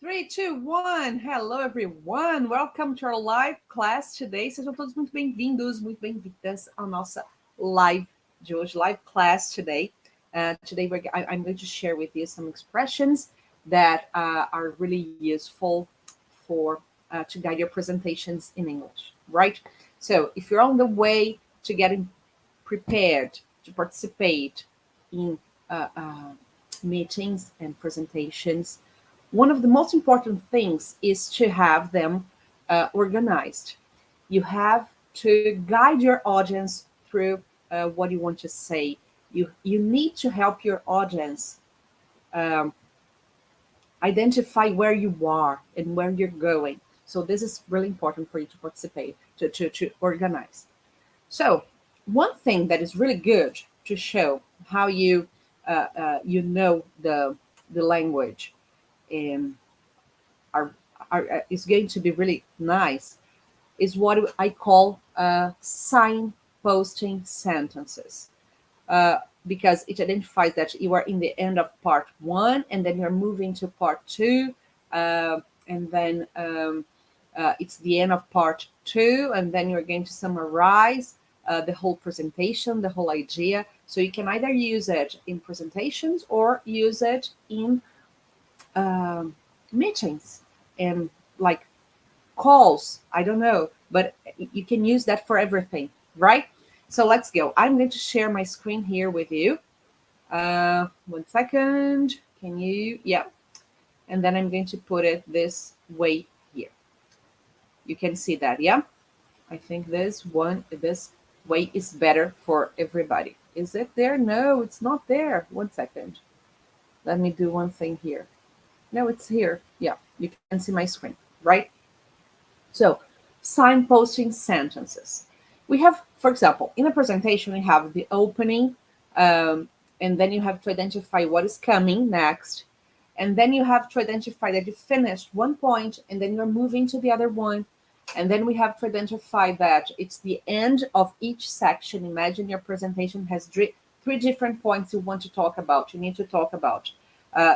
3, 2, 1. Hello, everyone. Welcome to our live class today. Sejam todos muito bem-vindos, muito bem-vindas à nossa live de hoje, live class today. Today, I'm going to share with you some expressions that are really useful for to guide your presentations in English, right? So, if you're on the way to getting prepared to participate in meetings and presentations, one of the most important things is to have them organized. You have to guide your audience through what you want to say. You need to help your audience identify where you are and where you're going. So this is really important for you to participate, to organize. So one thing that is really good to show how you know the language and are, is going to be really nice is what I call signposting sentences. Because it identifies that you are in the end of part one and then you're moving to part two, and then it's the end of part two, and then you're going to summarize the whole presentation, the whole idea. So you can either use it in presentations or use it in meetings and like calls. I don't know, but you can use that for everything, right? So let's go. I'm going to share my screen here with you. 1 second. Can you? Yeah. And then I'm going to put it this way here. You can see that, yeah? I think this way is better for everybody. Is it there? No, it's not there. 1 second. Let me do one thing here. No, it's here. Yeah, you can see my screen, right? So, signposting sentences. We have, for example, in a presentation, we have the opening, and then you have to identify what is coming next. And then you have to identify that you finished one point and then you're moving to the other one. And then we have to identify that it's the end of each section. Imagine your presentation has three different points you want to talk about, you need to talk about.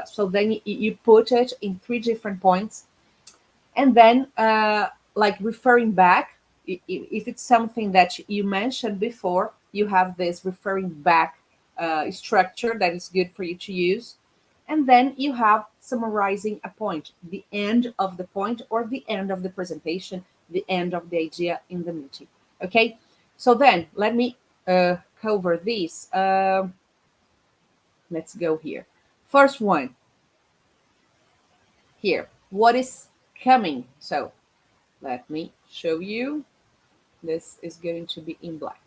So then you put it in 3 different points. And then like referring back, if it's something that you mentioned before, you have this referring back structure that is good for you to use. And then you have summarizing a point, the end of the point or the end of the presentation, the end of the idea in the meeting. Okay, so then let me cover these. Let's go here. First one here. What is coming? So let me show you. This is going to be in black.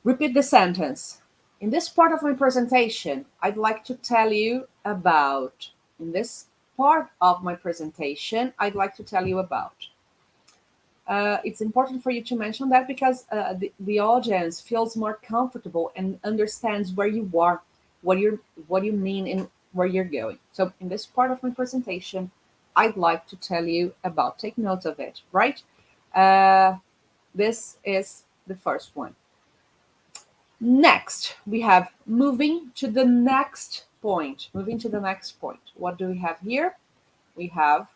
Repeat the sentence. In this part of my presentation, I'd like to tell you about. In this part of my presentation, I'd like to tell you about. It's important for you to mention that because the audience feels more comfortable and understands where you are, what you mean, and where you're going. So in this part of my presentation, I'd like to tell you about. Take notes of it, right? This is the first one. Next, we have moving to the next point. Moving to the next point. What do we have here? We have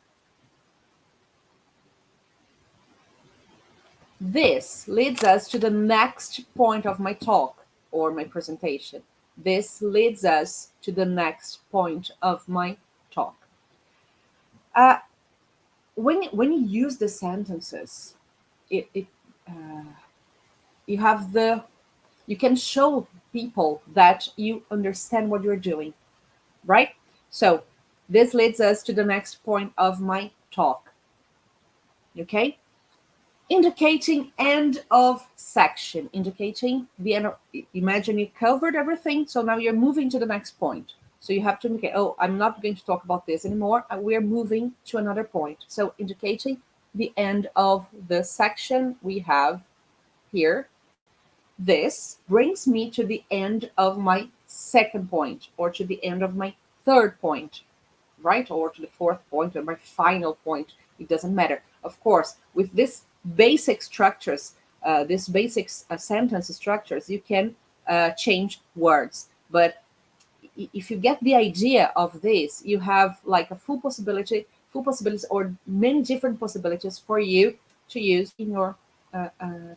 this leads us to the next point of my talk or my presentation. This leads us to the next point of my talk. When you use the sentences, you can show people that you understand what you're doing, right? So this leads us to the next point of my talk. Okay? Indicating end of section, indicating the end of, imagine you covered everything, so now you're moving to the next point. So you have to indicate, oh, I'm not going to talk about this anymore. We're moving to another point. So indicating the end of the section we have here. This brings me to the end of my second point or to the end of my third point, right? Or to the fourth point or my final point. It doesn't matter. Of course, with this basic structures, these basic sentence structures, you can change words, but if you get the idea of this, you have like a full possibilities or many different possibilities for you to use in your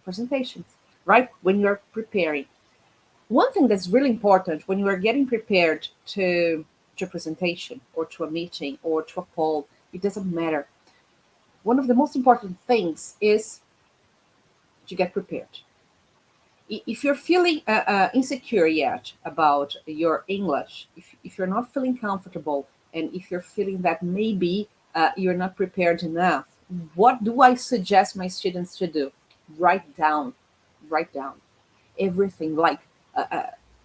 presentations, right? When you're preparing. One thing that's really important when you are getting prepared to a presentation or to a meeting or to a poll, it doesn't matter. One of the most important things is to get prepared. If you're feeling insecure yet about your English, if you're not feeling comfortable, and if you're feeling that maybe you're not prepared enough, what do I suggest my students to do? Write down everything, like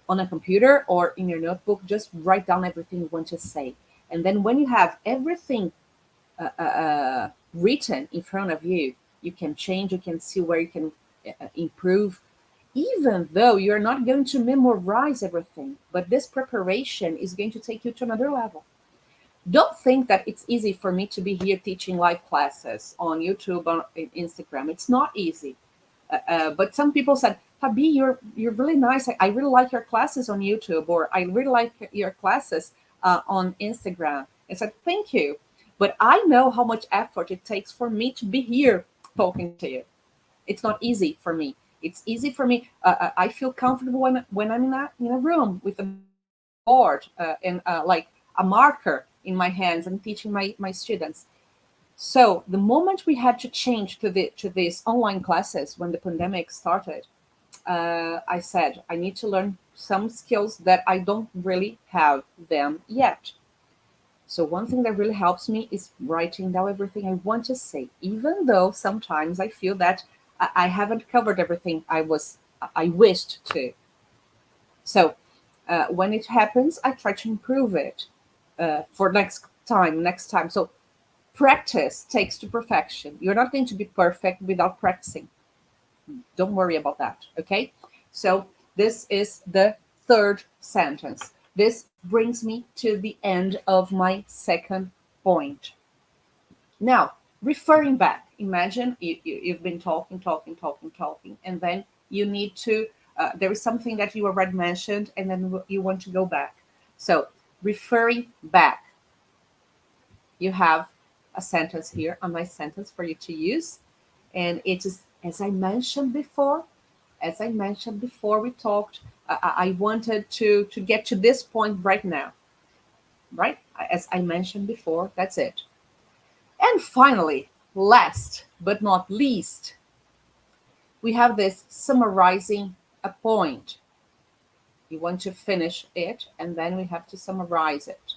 on a computer or in your notebook. Just write down everything you want to say, and then when you have everything written in front of you, you can change, you can see where you can improve, even though you're not going to memorize everything. But this preparation is going to take you to another level. Don't think that it's easy for me to be here teaching live classes on YouTube, on Instagram. It's not easy. But some people said, Fabi, you're really nice. I really like your classes on YouTube, or I really like your classes on Instagram. I said, thank you. But I know how much effort it takes for me to be here talking to you. It's not easy for me. It's easy for me. I feel comfortable when I'm in a room with a board and like a marker in my hands and teaching my students. So the moment we had to change to these online classes when the pandemic started, I said I need to learn some skills that I don't really have them yet. So one thing that really helps me is writing down everything I want to say, even though sometimes I feel that I haven't covered everything I wished to. So when it happens, I try to improve it for next time. So practice takes to perfection. You're not going to be perfect without practicing. Don't worry about that, okay? So this is the third sentence. This brings me to the end of my second point. Now, referring back, imagine you've been talking, and then you need to, there is something that you already mentioned, and then you want to go back. So, referring back, you have a sentence here, a nice sentence for you to use. And it is, as I mentioned before, we talked, I wanted to get to this point right now, right? As I mentioned before, that's it. And finally, last but not least, we have this summarizing a point. You want to finish it, and then we have to summarize it.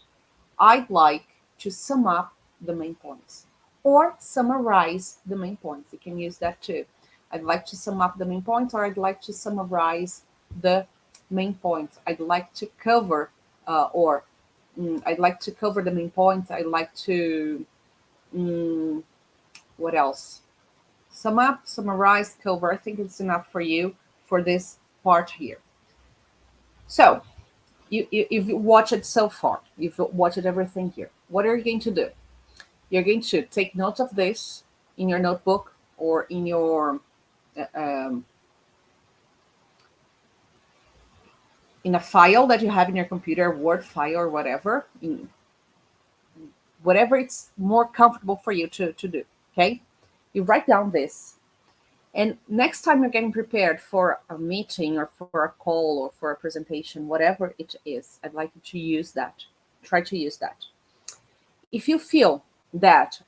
I'd like to sum up the main points or summarize the main points. You can use that too. I'd like to sum up the main points, or I'd like to summarize the main points. I'd like to cover, I'd like to cover the main points. I'd like to, what else? Sum up, summarize, cover. I think it's enough for you for this part here. So, you've watched it so far. You've watched everything here. What are you going to do? You're going to take note of this in your notebook or in your in a file that you have in your computer, Word file or whatever, whatever it's more comfortable for you to do. Okay, you write down this. And next time you're getting prepared for a meeting or for a call or for a presentation, whatever it is, I'd like you to use that. Try to use that. If you feel that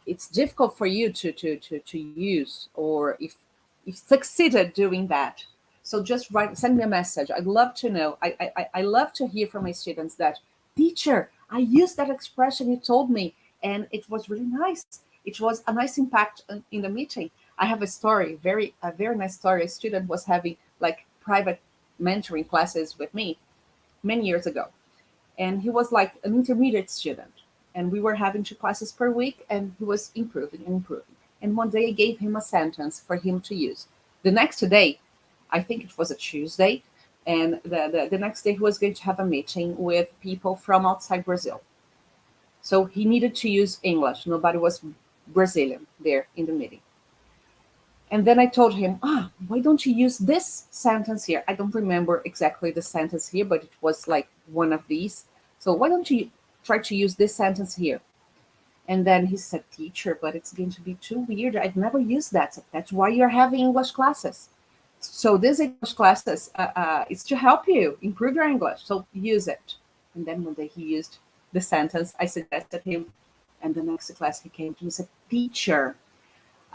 it's difficult for you to use, or if you succeeded doing that, so just send me a message. I'd love to know. I love to hear from my students that, teacher, I used that expression you told me, and it was really nice. It was a nice impact in the meeting. I have a story, a very nice story. A student was having like private mentoring classes with me many years ago. And he was like an intermediate student. And we were having 2 classes per week, and he was improving and improving. And one day I gave him a sentence for him to use. The next day, I think it was a Tuesday, and the next day he was going to have a meeting with people from outside Brazil. So he needed to use English. Nobody was Brazilian there in the meeting. And then I told him, why don't you use this sentence here? I don't remember exactly the sentence here, but it was like one of these. So why don't you try to use this sentence here? And then he said, teacher, but it's going to be too weird. I've never used that. So that's why you're having English classes. So this English classes is to help you improve your English. So use it. And then one day he used the sentence I suggested him. And the next class he came to me and said, teacher,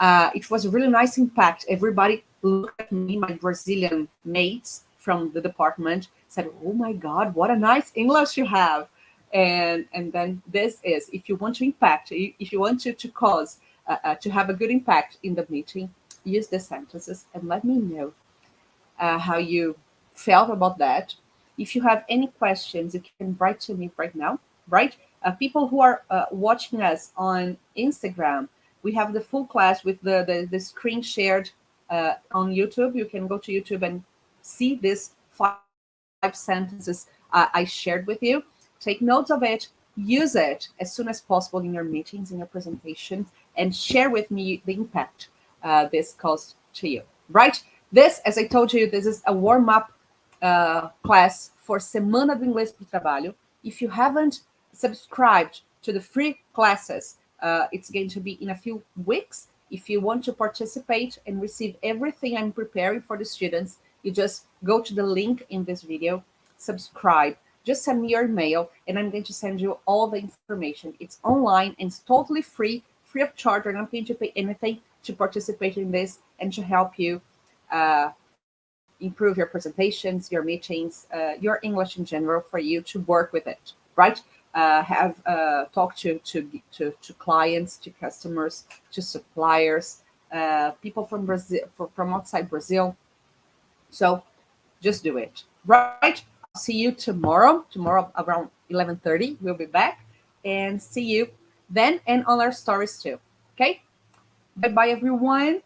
it was a really nice impact. Everybody looked at me, my Brazilian mates from the department said, oh my God, what a nice English you have. And then this is, if you want to impact, if you want to cause, to have a good impact in the meeting, use the sentences and let me know how you felt about that. If you have any questions, you can write to me right now, right? People who are watching us on Instagram, we have the full class with the screen shared on YouTube. You can go to YouTube and see these 5 sentences I shared with you. Take notes of it, use it as soon as possible in your meetings, in your presentations, and share with me the impact this caused to you, right? This, as I told you, this is a warm-up class for Semana do Inglês para o Trabalho. If you haven't subscribed to the free classes, it's going to be in a few weeks. If you want to participate and receive everything I'm preparing for the students, you just go to the link in this video, subscribe, just send me your email, and I'm going to send you all the information. It's online and it's totally free of charge. You're not going to pay anything to participate in this and to help you improve your presentations, your meetings, your English in general, for you to work with it, right? Have talked to clients, to customers, to suppliers, people from Brazil, from outside Brazil. So just do it, right? I'll see you tomorrow. Tomorrow around 11:30, we'll be back, and see you then and on our stories too. Okay? Bye-bye, everyone.